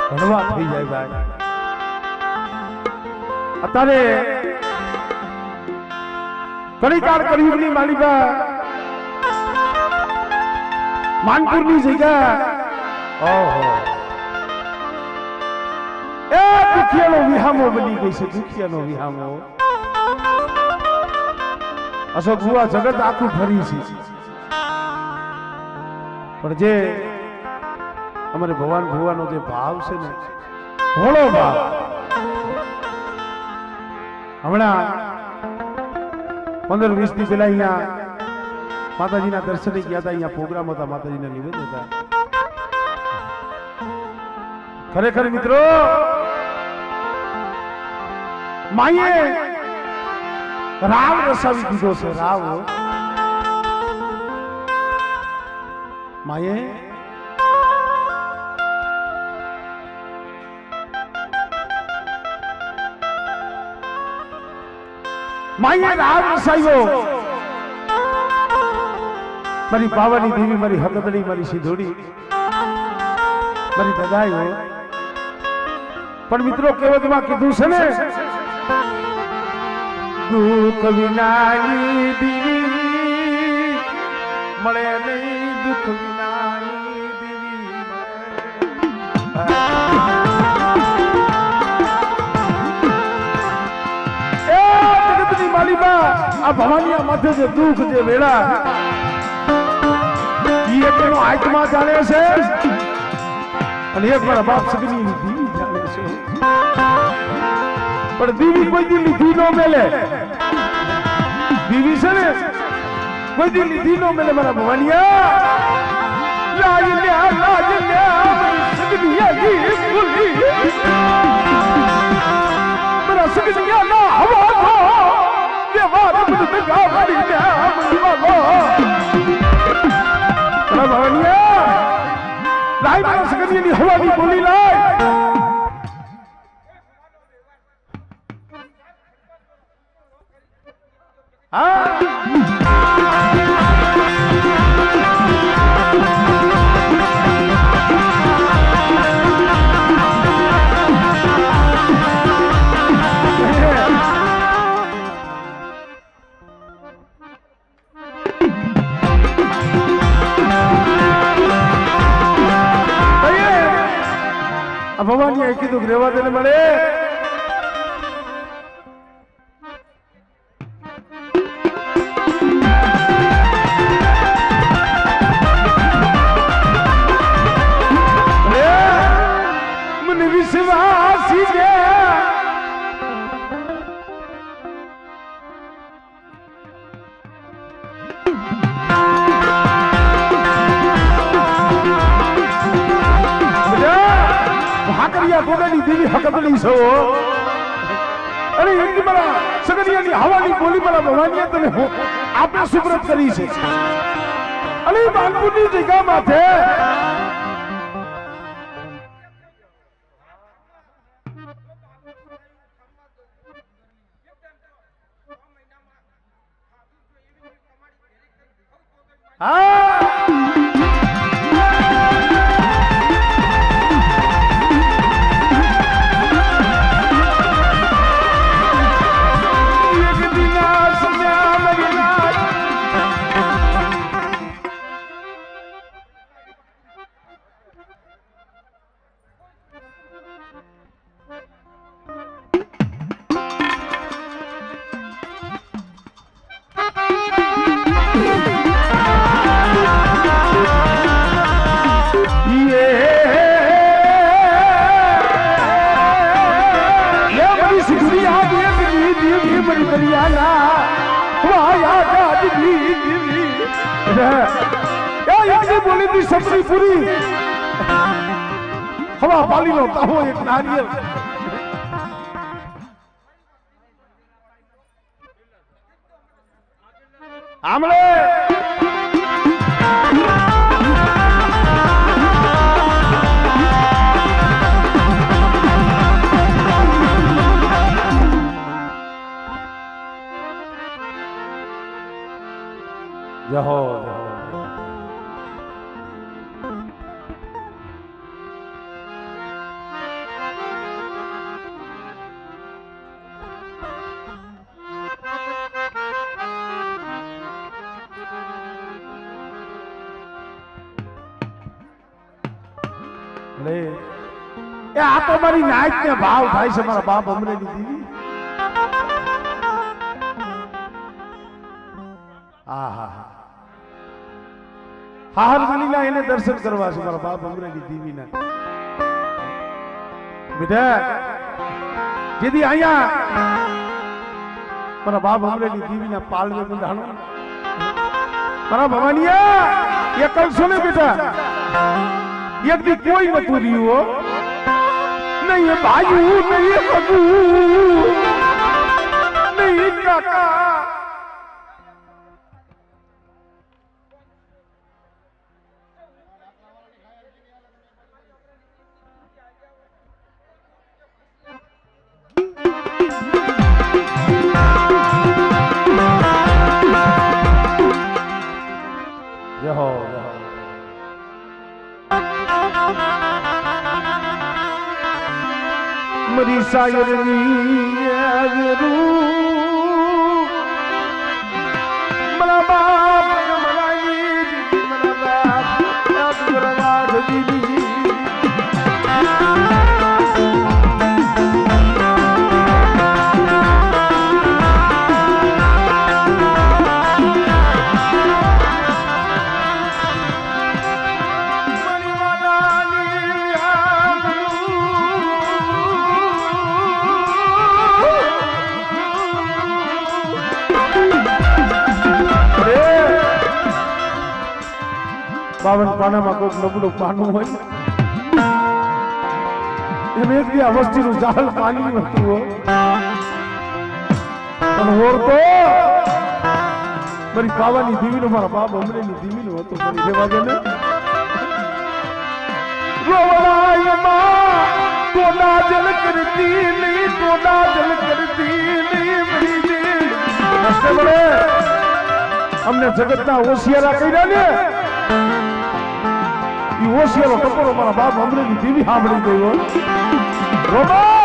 ભણવા થઈ જાય ભાઈ। અત્યારે કણીકાર કળિયુગની માલિકા માનપુરની જગ્યા ઓહો એ દુખિયાનો વિહામો બની ગઈ છે। દુખિયાનો વિહામો અશોક બુઆ જગત આખું ફરી છે પણ જે અમારે ભગવાન ભુવાનો જે ભાવ છે ને ભોળો ભાવ હમણાં 15-20 દી પહેલા અહીંયા માતાજીના દર્શને ગયા હતા। અહીંયા પ્રોગ્રામ હતા, માતાજીના નિવેદન હતા। ખરેખર મિત્રો માએ રાવ રસાવી દીધો છે। રાવ માએ રાવ રસાવ્યો। મારી પાવાની દેવી, મારી હકદડી, મારી સિંધોડી, મારી દગાઈ પણ મિત્રો કહેવતમાં કીધું છે ને દુઃખ વિનાની દેવી મળે નહીં, દુઃખ વિનાની દેવી એ જગતની માલિકા આ ભવાનીયા માથે જે દુઃખ જે વેળા ઈ એકનો આત્મા જાણે છે અને એક મારા બાપ સગની દેવી જાણે છે। પણ દેવી કોઈ દી લીધી નો મેલે। દેવી છે ને કોઈ દી લીધી નો મેલે। મારા ભવાનિયા લાજ લ્યા મારી સગનિયા દી ભૂલી મારા સગનિયા ના હવા નો વ્યવહાર બધું ગાવાડી લ્યા મારી બાબો મારા ભવાનિયા લાઈ મારા સગનિયાની હવાની બોલી લાય। ભવાની કીધું રેવા દે મળે મને વિશ્વાસી છે ગોગાની દેવી હકદડી છો અરે એમની મારા સગનિયાની હવાની બોલી મારા ભવાનીએ તને આપણે સુપ્રત કરી છે અને માનપુરની જગ્યા માથે બોલી દી સબરી પૂરી હવા પાલી નો તાવો એક નારિયેળ આમળે જહો લે એ આ તો મારી નાઈટ ને ભાવ થાય છે મારા બાપ અમરેલી દીવી હા હા હા હાર મલીના એને દર્શન કરવા છે મારા બાપ અમરેલી દીવીના બેટા જેદી આયા મારા બાપ અમરેલી દીવીના પાલવે બંધાણો મારા ભવાનિયા એ કલશો ને બેટા એક દી કોઈ નતું રહ્યું નહીં ભાઈ નહીં બધું નહીં કાકા મરી શાયરની મરા બાપ મરાઈ મરા બાપ મરા દીદી બાવન પાનામાં કોઈક નબળું પાનું હોય એમ એક દી આ વસ્તીનું જાળ પાણી હતું પણ ઓળતો મારી પાવાની દીવીનો મારા બાપ અમરેલી દીવીનો હતો મારી રેવા દે ને રોવડાયમાં તોડા જલ કરતી નહીં તોડા જલ કરતી નહીં મરી દે નસ્તે મળે અમને જગતના હોશિયારા કર્યા ને ઈ હોશિયારો ટકોરો મારા બાપ અમરેલી દીવી સાંભળી ગયો રોબા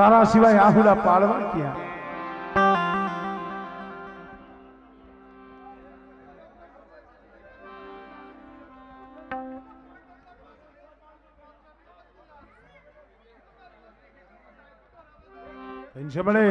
તારા સિવાય આહુડા પાડવા ક્યાં મળે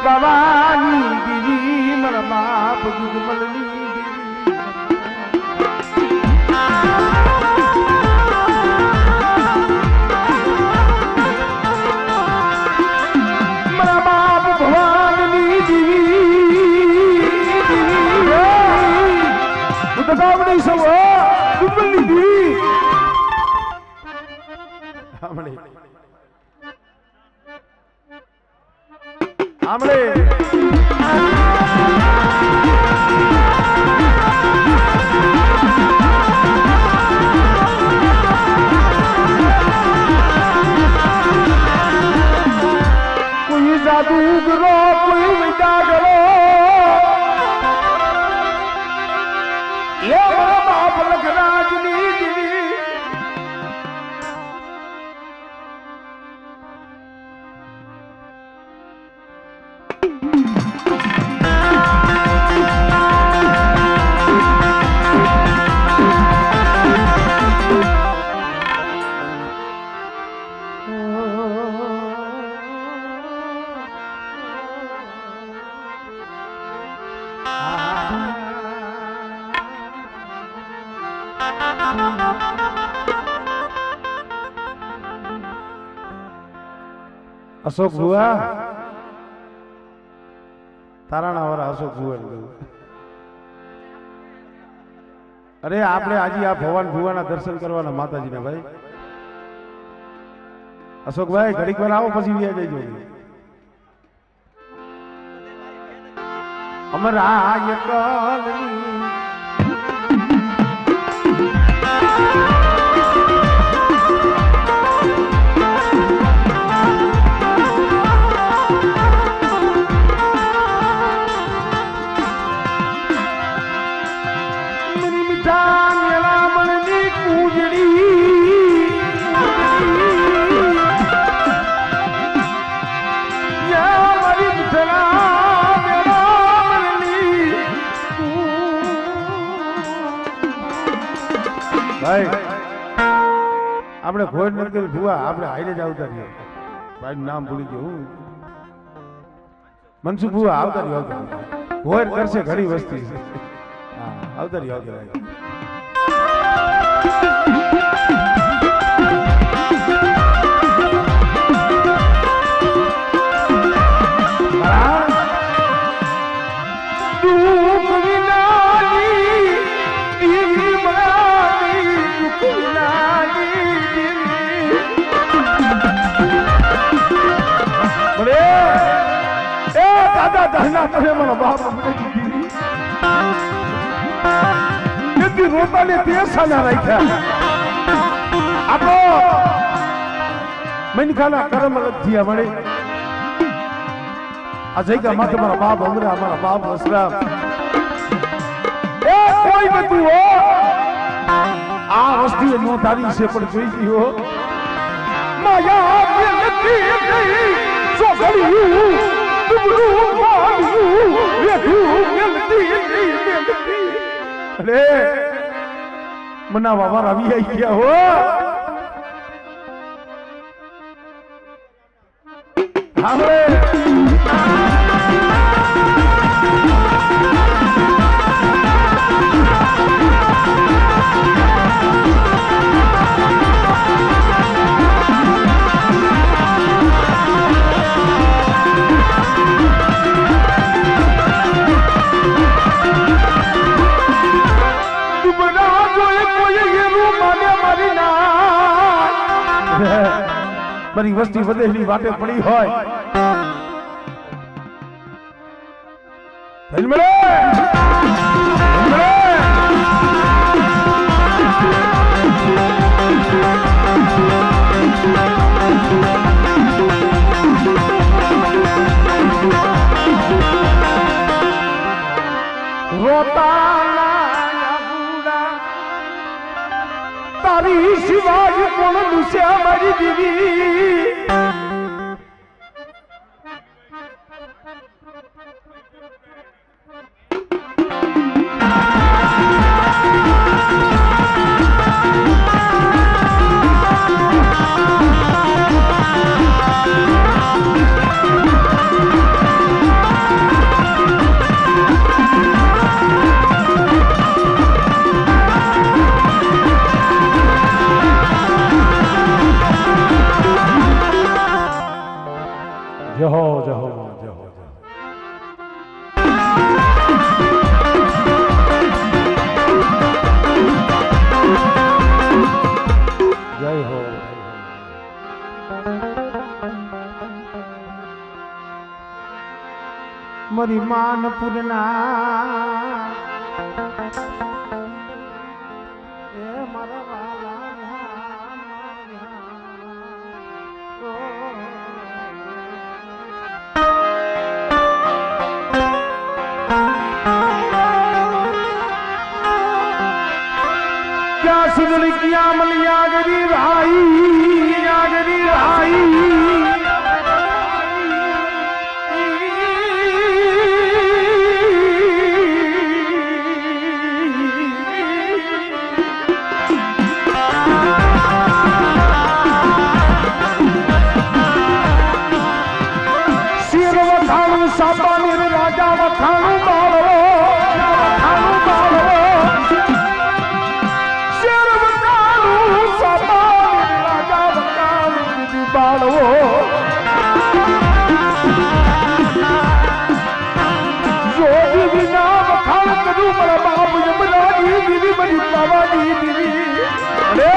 બાવાની દીવી મારા બાપ દુધમલની ગામડી સૌ દુબલી દી આમળે આમળે કોઈ જાદુગરો કોઈ વિદાગરો ये मां बाप लखराजनी दिवी अशोक बुआ ताराना वाला अशोक बुआ अरे आपने आज आ भगवान भुवाना दर्शन करवाना माताजी ने भाई अशोक भाई घड़ीक વાર આવો પછી વ્યા જજો અમર આ એકલની भाई આપણે ઘોડ નગર ભુવા આપણે હાઈરે જ આવતા રહ્યો ભાઈ નામ ભૂલી ગયો હું મનસુખ ભુવા આવતા રહ્યો ઘોડ કરશે ઘણી વસ્તી હા આવતા રહ્યો દાદા દહના કરે મારા બાપ કેટલી રોતાને તે સાના રાખ્યા આપો મનખાના કર્મ થયા મળે આ જગ્યા માથે મારા બાપ અમરા મારા બાપ વસરામ એ કોઈ બધું હો આ વસ્તી નો તારી છે પણ જોઈ ગયો માયા કે નથી ગઈ સો ગયું अरे मना बाबा रवि आई क्या हो મારી વસ્તી વધેલી વાટે પડી હોય તારી સિવાય કોણ દુસ્યા મારી દીવી જય હો. મારી માનપુરના એ મારા વાલા क्या सुनली किया मलिया गरी राई शेर वखाणु सापानी राजा वखाणु बाळो शेर वखाणु सापानी राजा वखाणु बाळो जोगी विना वखाण करू मला बाप यमराजी दीदी बड़ी बाबाजी दीदी अरे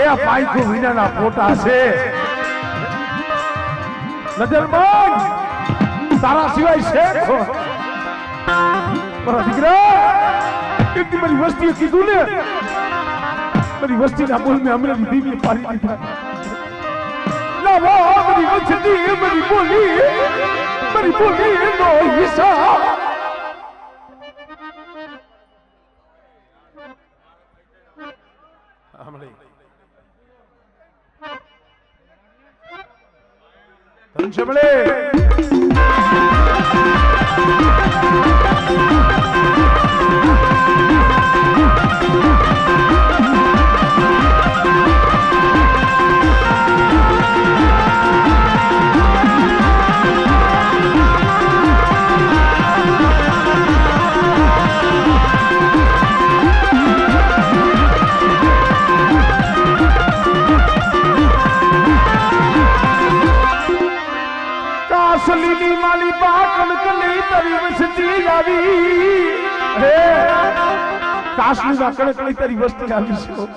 ए पाई को विना ना पोटा से नजर मान तारा सिवाय शेख हो મારા દીકરા એટલી બધી વસ્તી કીધું ને બધી વસ્તીના બોલ મેં હમણાં દીવી પાડી દીધા ના વો બધી વસ્તી બધી બોલી નો હિસાબ હમણાં ધનશમલે કાસલીની માલી પાકણ કલી તરી વસતી આવી હે કાસલીના કણકલી તરી વસ્તી આવી છે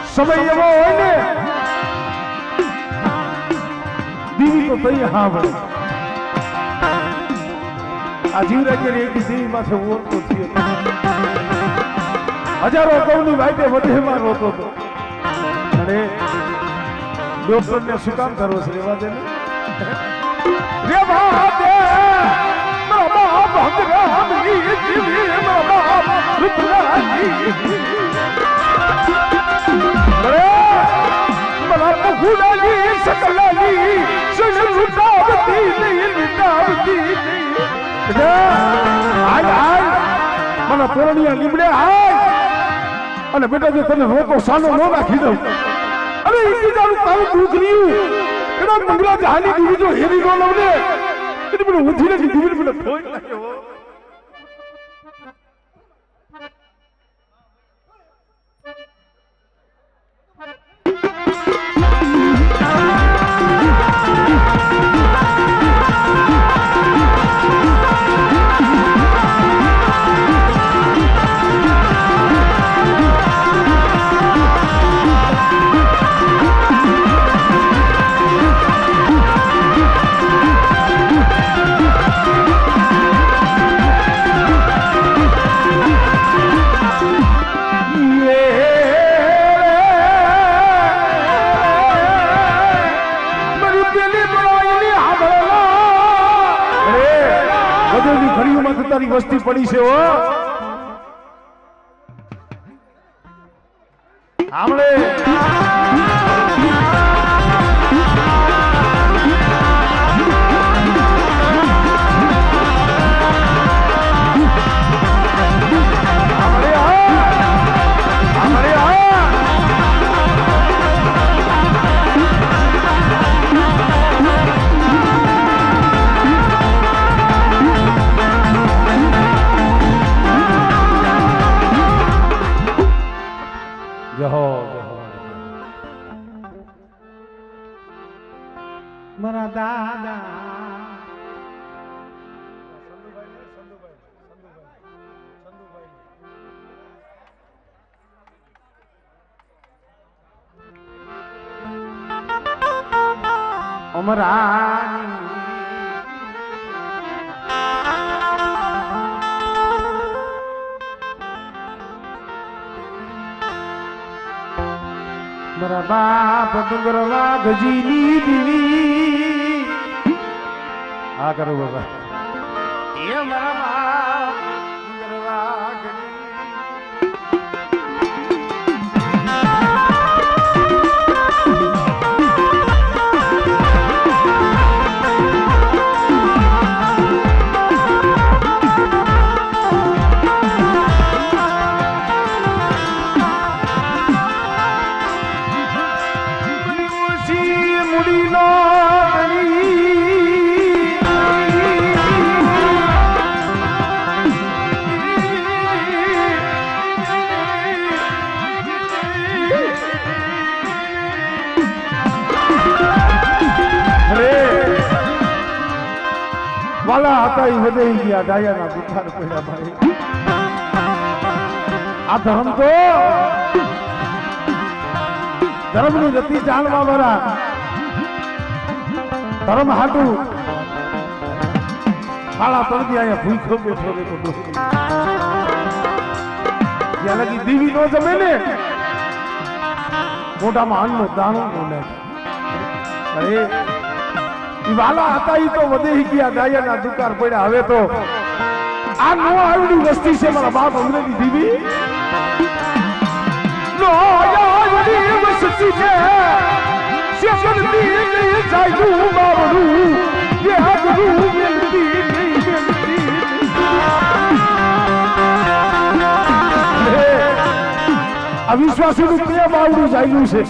સમય એવો હોય ને દીવી તો થઈ હા ભાઈ આ જીવરાજની એક દેવી માથે ઓળતો થયો હજારો કૌની વાઈટે વધેમાં રોતો હતો અને ડોક્ટરને શું કામ કરવો છે રેવા દે રેવા દે મારા બાપ હંગરામની જીવી મારા બાપ રૂપરાજી मला बहुलाली सकलाली सण लुटावती नहीं लुटावती हाय हाय मला तोरणिया લીમડે હાય અને બેટા જો તને રોકો સાનો નો રાખી દઉં અરે ઈકી જાનું તારું દૂધરીયું એના મંગલા જહાની દીવી જો હેરી નો લવને એટલે મને ઉધીને દીવી મને ફોઈ નાખ્યો તારી વસ્તી પડી છે હો આમળે મારા દાદા અમરાની મારા બાપ ડુંગરવા ગજીની દીવી આ કરો બાબા એ મારા બાપ ડુંગરવા ગજી વાલા હતા એ વધે ગયા ડાયાના દુખાર પડ્યા ભાઈ આ ધર્મની ગતિ જાણવા વાળા ધર્મ હાટું ખાડા તળદી અહીંયા ભૂખો બેઠો રહેતો જ્યાં લગી દીવી નો જમે ને મોઢામાં અન્નનો દાણો નો નાખે અરે વાલા હતા ઈ તો વધે ગયા દાયાના દુકાર પડ્યા હવે તો આ નો આવડી વસ્તી છે મારા બાપ અમરેલી દીવી નો આવડી વસ્તી છે શેકરતી નહીં જાયું બાવડું એ આગરું મેલતી નહીં અવિશ્વાસીનું પ્રેમ આવડું જાયું છે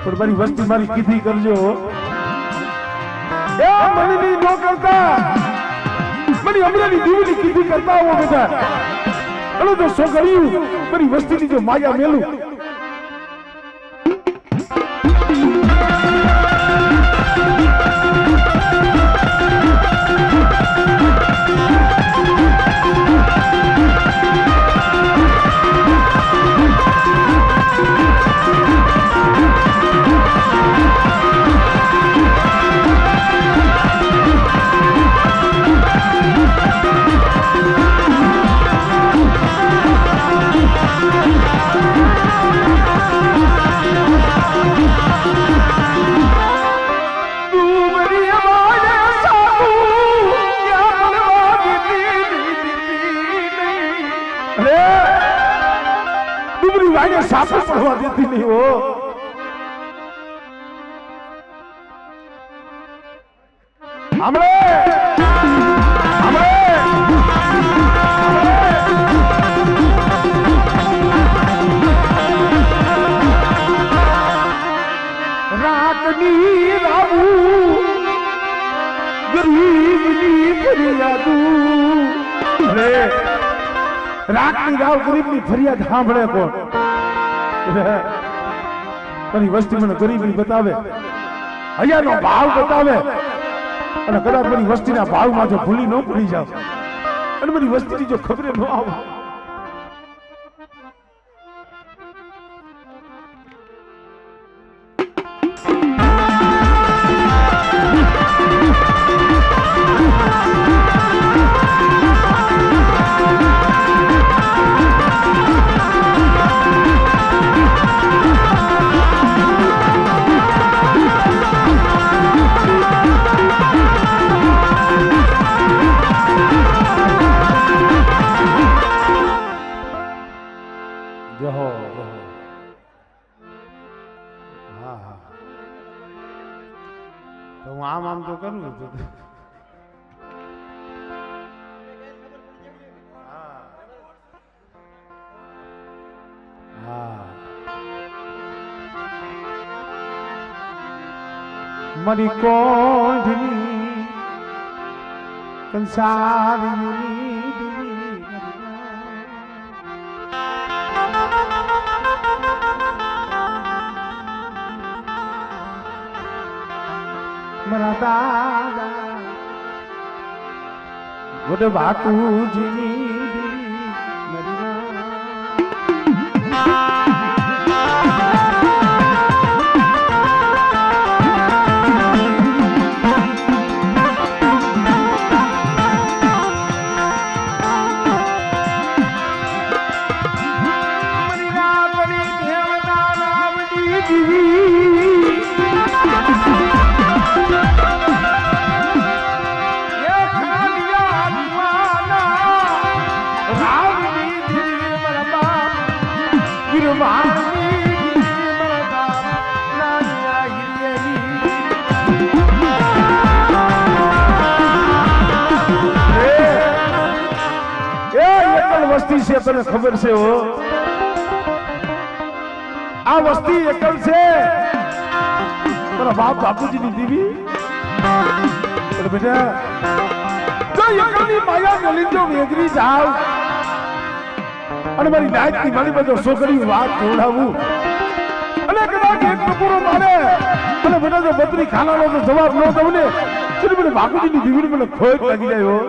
પણ મારી વસ્તી મારી કીધી કરજો એ મનની નો કરતા મારી અમરેલી દીવની કીધી કરતા હો બેટા અલો તો શું કર્યું મારી વસ્તીની જો માયા મેલું સાપો પડવા દેતી નહીં હો હમણે રાતની રાવું ગરીબની ફરિયાદું રે રાતની રાવ ગરીબની ફરિયાદ સાંભળે કોણ મારી વસ્તી મને ગરીબી બતાવે હૈયાનો ભાવ બતાવે અને કદાચ મારી વસ્તીના ભાવમાં જો ભૂલી ન પડી જાવ અને મારી વસ્તીની જો ખબરે ન આવે હા હા તો હું આમ તો કરું છું મારી કોંઢની કંસારીની મારા દાદા ગોડ બાપુજીની વસ્તી છે તને ખબર છે હો આ વસ્તી એકલ છે તારા બાપ બાપુજીની દીવી બેટા જો એકલની માયા ગલીજો વેગરી જાવ અને મારી નાયકની મારી બધો છોકરી વાત જોડાવું અને કદાચ એક ટપુરો મારે અને બેટા જો બત્રી ખાનાનો તો જવાબ ન દઉં ને તો મને બાપુજીની દીવીને મને ખોટ લાગી જાય હો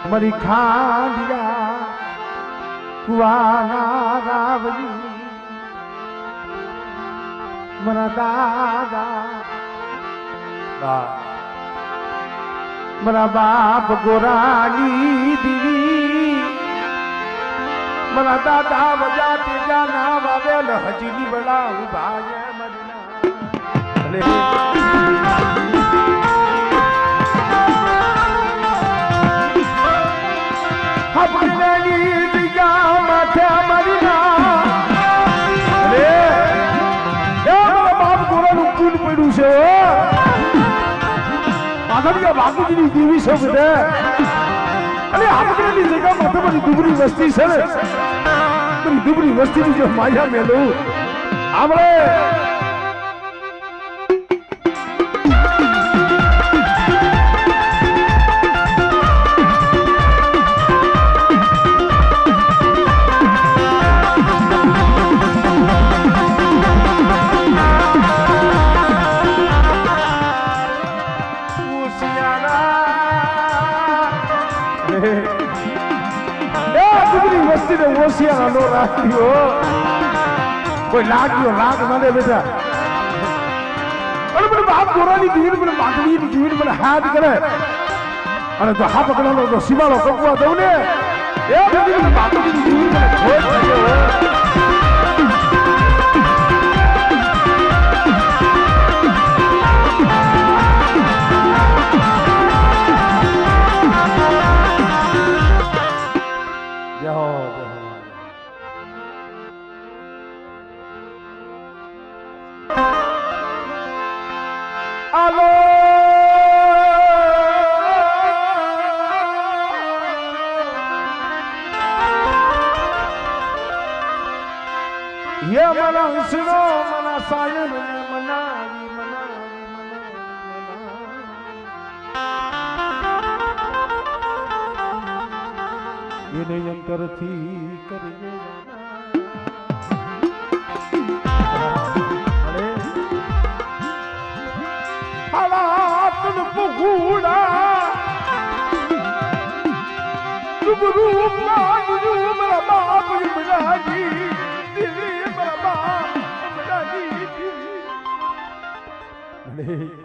મારી ખાંડિયા કુવાના રાવલી મારા દાદા મારા બાપ ગોરાની દીવી મારા દાદા વજા તેજા ના વાવેલ હજીની બળા ઉભા મરના બાપુજીની દીવી છે બધા અને આપણી જગ્યામાં તમારી દુબળી વસ્તી છે ને તમારી દુબળી વસ્તીની જો માયા મેલું આપણે હોશિયાર નો રાખ્યો કોઈ લાગ્યો રાગ મને બેટા અને મને બાપ ગોરાની દીવીને મને માગણીની દીવીને મને હાથ કરે અને તો હા પકડાનો તો સીમાડો કપવા દઉં ને એ બધી મને બાપુજીની દીવીને મને ખોટ લાગ્યો મારા હંસનો મના સાયન મનાવી મનાવી મનાવી એને અંતરથી કરી હાલાતન પગુડા રૂપ મારું મારા બાપ મરાજી દિલી મારા બાપ મરાજી દિલી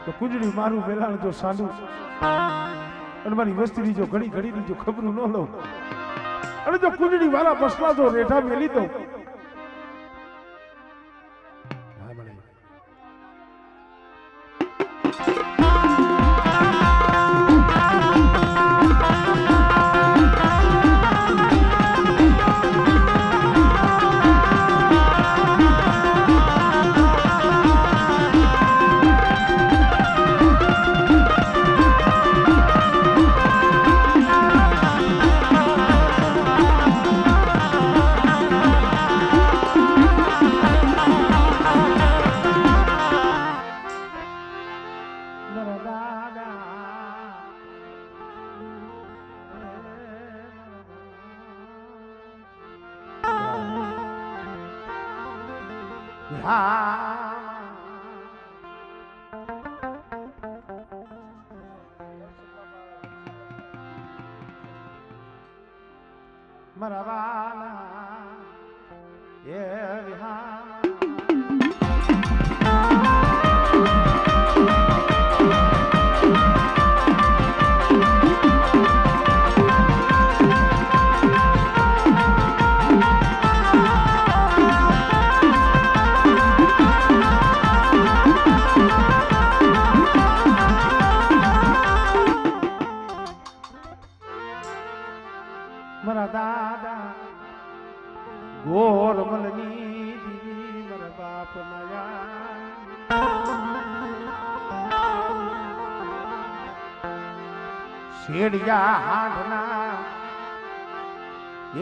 તો કુંજડી મારું વેલાણ જો સાંડું અને મારી વસ્તીની જો ઘડી ઘડીની જો ખબરું ન લઉં અને જો કુંજડી વાળા બસલા જો રેઠા મેલી તો મરવાના એ વિહાર મારા દાદા ગોરમલની દીદી મારા બાપ નયા શેડિયા હાંડના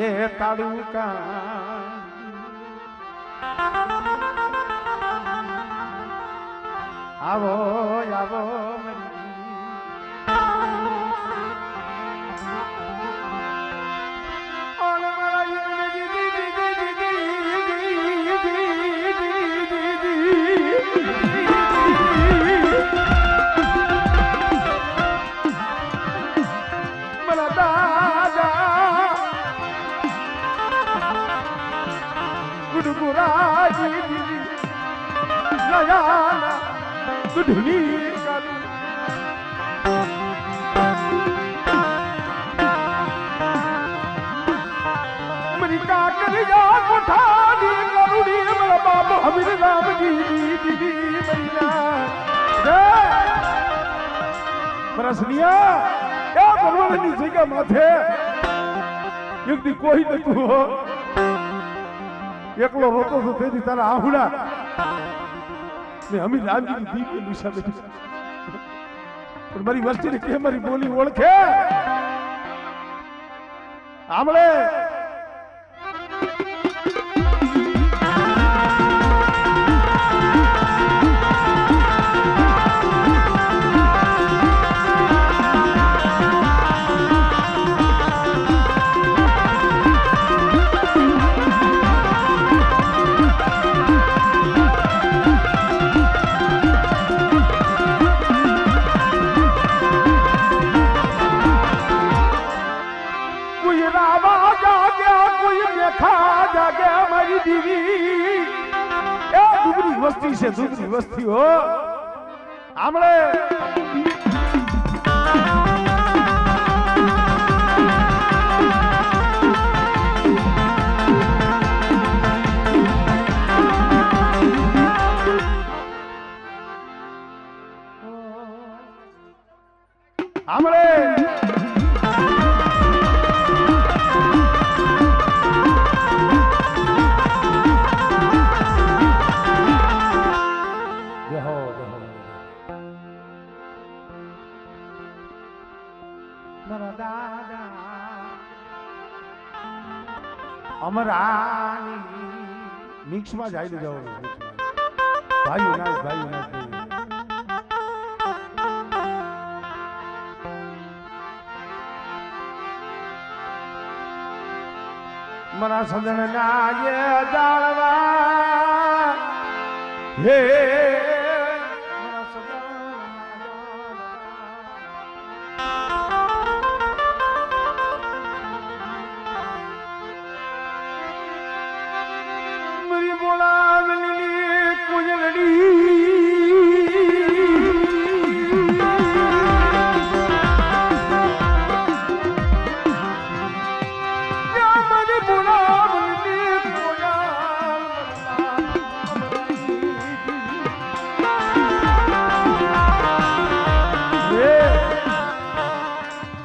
એ તાલુકા આવો આવો જગ્યા માથે એક દી કોઈ નતું એકલો રોતો તો તેથી તારા આહુડા મેં અમી રામજી ની દીકરી નિશા બેઠી પણ મારી વસ્તીને કે મારી બોલી ઓળખે આમળે માયાની દીવી એ દુબળી વસ્તી છે, દુબળી વસ્તી હો આમળે આમળે અમરાની મિક્સમાં જાય ને જવાનું ભાઈઓ ના મરા સજન ના યે જાળવા હે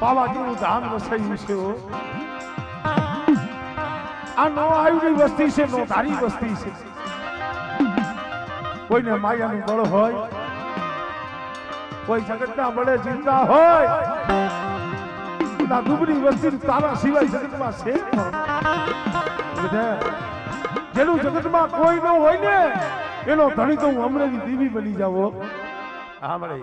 બાવાજીનું ધામ વસાયું છે આ નો આયુની વસ્તી છે, નો ધારી વસ્તી છે. કોઈને માયાનું બળ હોય, કોઈ જગતના બળે જીવતા હોય, ના દુબળી વસ્તી તારા સિવાય જગતમાં છે. જેનું જગતમાં કોઈ ન હોય ને એનો ધણી તો હું અમરેલી દેવી બની જાવ. હા મળે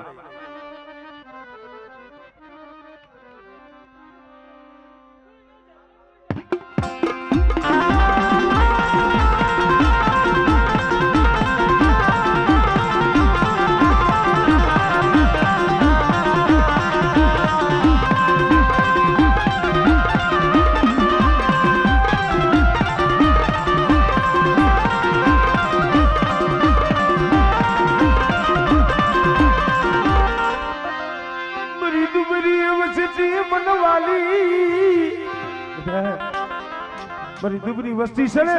મારી દુબળી વસ્તી છે ને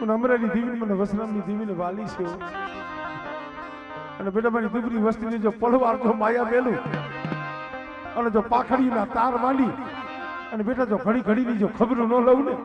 મને અમરેલી દેવી મને વસરામની દેવીને વાલી છે. અને બેટા મારી દુબળી વસ્તીને જો પડવાર જો માયા મેલું અને જો પાખડીના તાર માંડી અને બેટા જો ઘડી ઘડીની જો ખબર ન લઉં ને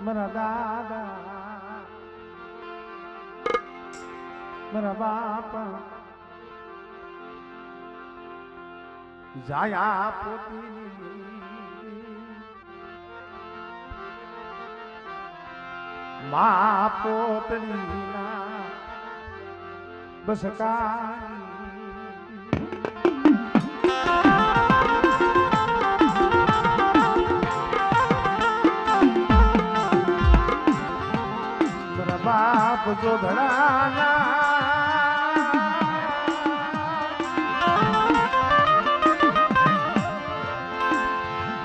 મારા દાદા મારા બાપા જાયા પોતી મા પોતની ના બસ કાઈ બાપ જો ધડાના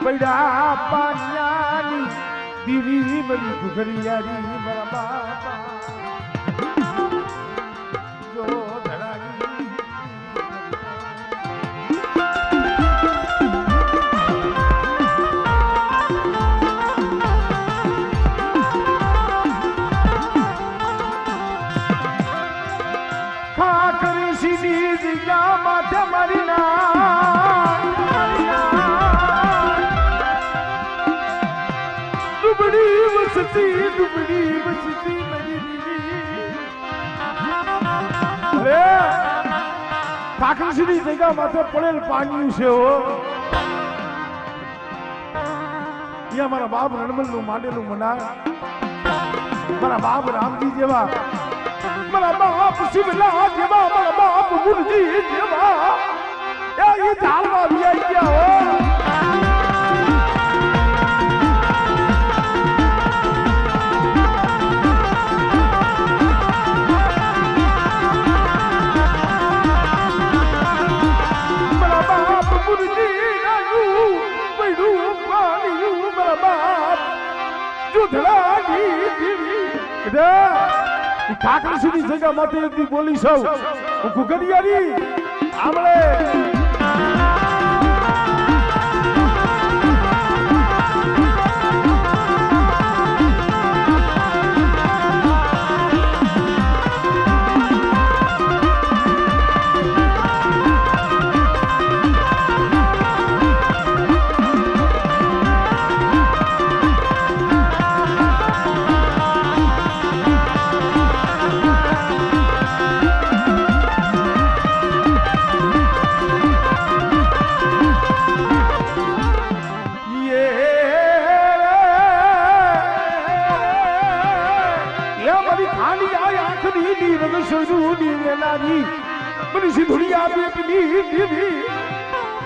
પૈડા પાનિયાની દીવી બની ઘુઘરિયારી મારા બાપા જો ધડાની માથે મારી દુબળી વસતી અરે કાકણસીની જગ્યા માથે પડેલ પાણી છે હો. અહીંયા મારા બાપ રણમલ નું માંડેલું મનાય, મારા બાપ રામજી જેવા મારા બાપ શિવલા જેવા મારા બાપ મુરજી જેવા એ ઝાડમાં વિયાઈ ગયા હો ઠાકર સુધી જગા માટે બોલી સૌ કુકરિયારી આપણે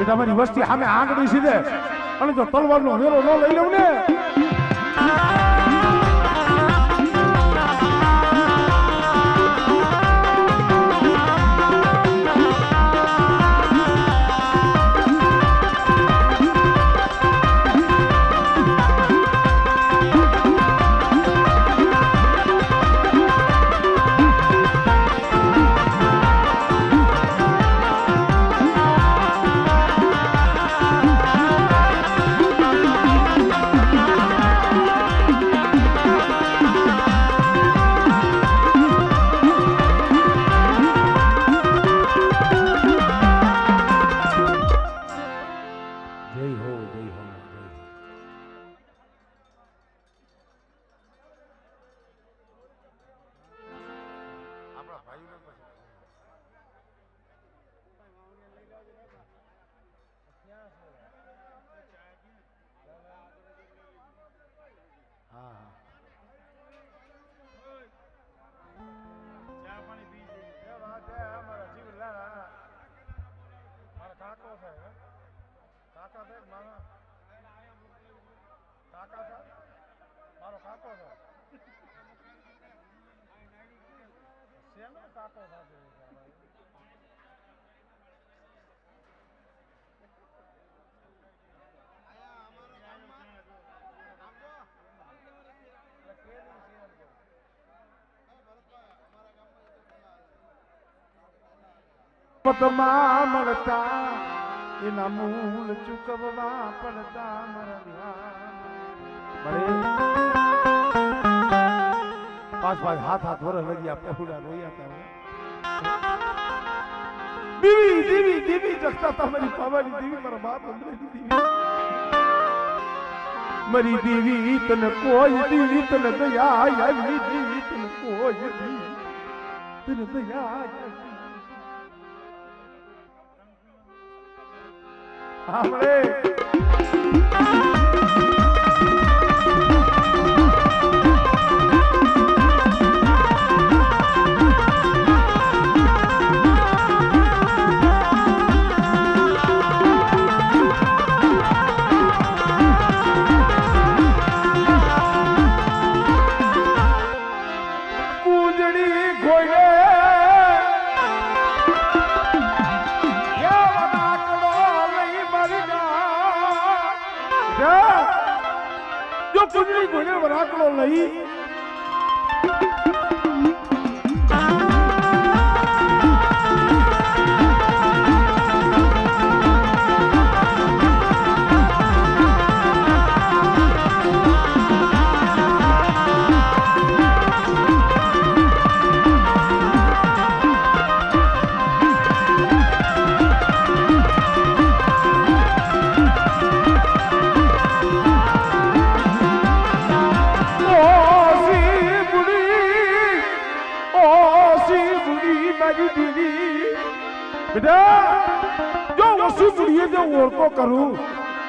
તમારી વસ્તી સામે આંગળી સીધે અને જો તલવારનો વેરો ન લઈ લઉં ને પતમાં મળતા એના મૂળ ચૂકવવા પડતા પાંચ હાથ વરસ લગી આપણે હુડા રોયા હતા દીવી દીવી દીવી જગતા તમારી પાવાની દીવી મારા બાપ અંદરની દીવી મરી દીવી તને કોઈ દીવી તને દયા આવી દીવી તને કોઈ દીવી તને દયા આવી हमरे जो कुंडली घोड़े वराकलो लई जो वस्तु बुढ़िए जो ओळखो करूं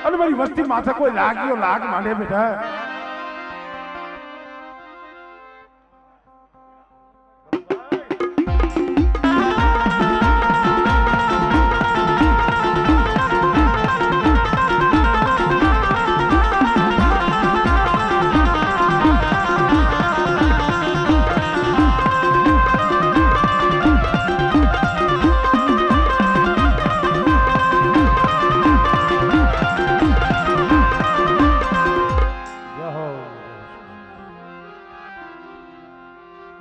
અને મારી વસ્તી માથે કોઈ લાગ્યો લાગ માંડે બેટા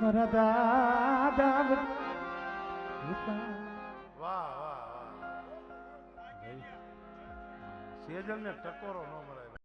મારા દાદા વાહ વાહ વાહ સેજલ ને ટકોરો ન મળે.